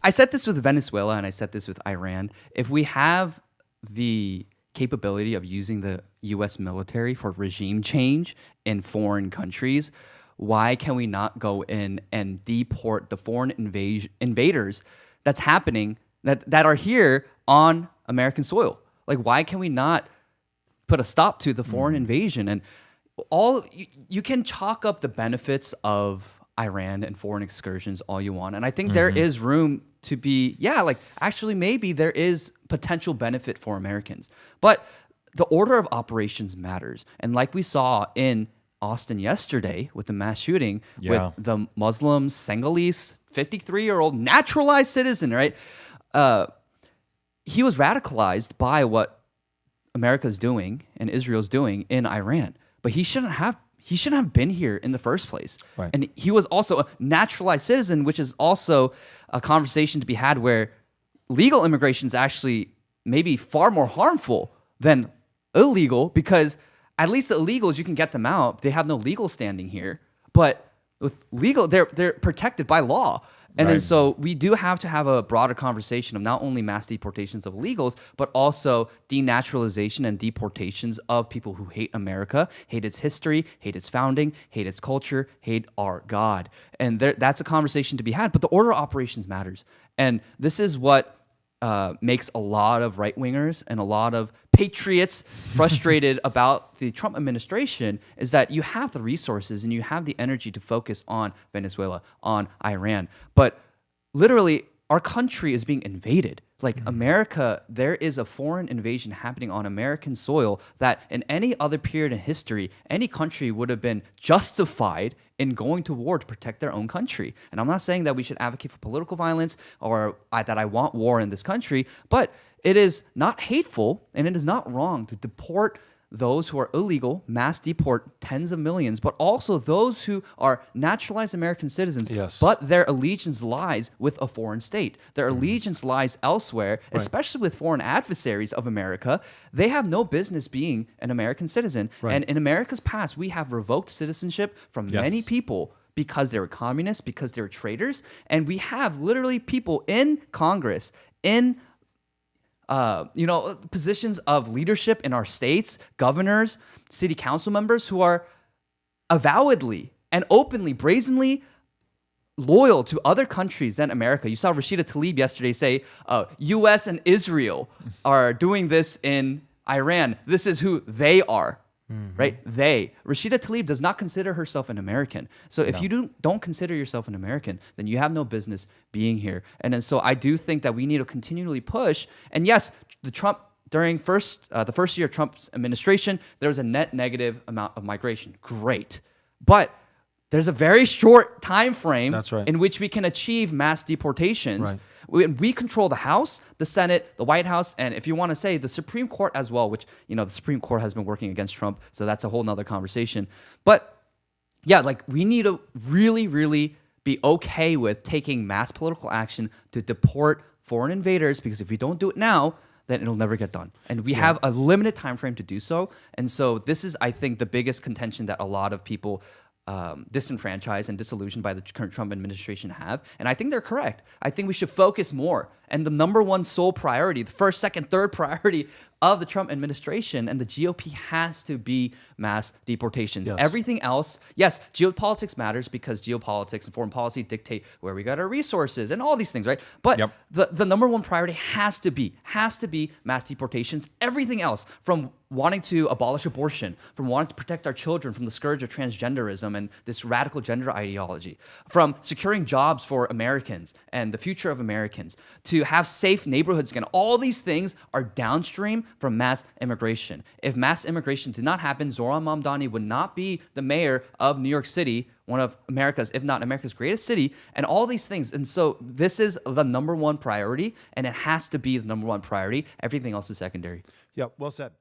I said this with Venezuela and I said this with Iran. If we have the capability of using the U.S. military for regime change in foreign countries, why can we not go in and deport the foreign invaders that's happening that are here on American soil? Like, why can we not put a stop to the foreign invasion? And you can chalk up the benefits of Iran and foreign excursions all you want, and I think there is room to be, actually maybe there is potential benefit for Americans, but the order of operations matters. And like we saw in Austin yesterday with the mass shooting with the Muslim Senegalese 53-year-old naturalized citizen, right? He was radicalized by what America's doing and Israel's doing in Iran, but he shouldn't have been here in the first place. Right. And he was also a naturalized citizen, which is also a conversation to be had where legal immigration is actually maybe far more harmful than illegal, because at least the illegals, you can get them out. They have no legal standing here. But with legal, they're protected by law. And then so we do have to have a broader conversation of not only mass deportations of illegals, but also denaturalization and deportations of people who hate America, hate its history, hate its founding, hate its culture, hate our God. And that's a conversation to be had. But the order of operations matters. And this is what makes a lot of right-wingers and a lot of patriots frustrated about the Trump administration, is that you have the resources and you have the energy to focus on Venezuela, on Iran. But literally, our country is being invaded. Like America, there is a foreign invasion happening on American soil that in any other period in history, any country would have been justified in going to war to protect their own country. And I'm not saying that we should advocate for political violence or that I want war in this country, but it is not hateful and it is not wrong to deport those who are illegal, mass deport tens of millions, but also those who are naturalized American citizens, but their allegiance lies with a foreign state. Their allegiance lies elsewhere, especially with foreign adversaries of America. They have no business being an American citizen. And in America's past, we have revoked citizenship from many people because they were communists, because they were traitors. And we have literally people in Congress, in positions of leadership in our states, governors, city council members who are avowedly and openly, brazenly loyal to other countries than America. You saw Rashida Tlaib yesterday say, U.S. and Israel are doing this in Iran. This is who they are. Right? Rashida Tlaib does not consider herself an American. So if you don't consider yourself an American, then you have no business being here. And then so I do think that we need to continually push. And yes, during the first year of Trump's administration, there was a net negative amount of migration. Great. But there's a very short time frame in which we can achieve mass deportations. We control the House, the Senate, the White House, and if you want to say the Supreme Court as well, which, the Supreme Court has been working against Trump, so that's a whole nother conversation. But yeah, we need to really, really be okay with taking mass political action to deport foreign invaders, because if we don't do it now, then it'll never get done. And we have a limited time frame to do so. And so this is, I think, the biggest contention that a lot of people disenfranchised and disillusioned by the current Trump administration have. And I think they're correct. I think we should focus more. And the number one sole priority, the first, second, third priority of the Trump administration and the GOP has to be mass deportations. Everything else, yes, geopolitics matters because geopolitics and foreign policy dictate where we got our resources and all these things, right? But the number one priority has to be mass deportations. Everything else, from wanting to abolish abortion, from wanting to protect our children from the scourge of transgenderism and this radical gender ideology, from securing jobs for Americans and the future of Americans, to have safe neighborhoods again. All these things are downstream from mass immigration. If mass immigration did not happen, Zohran Mamdani would not be the mayor of New York City, one of America's, if not America's greatest city, and all these things. And so this is the number one priority, and it has to be the number one priority. Everything else is secondary. Yeah, well said.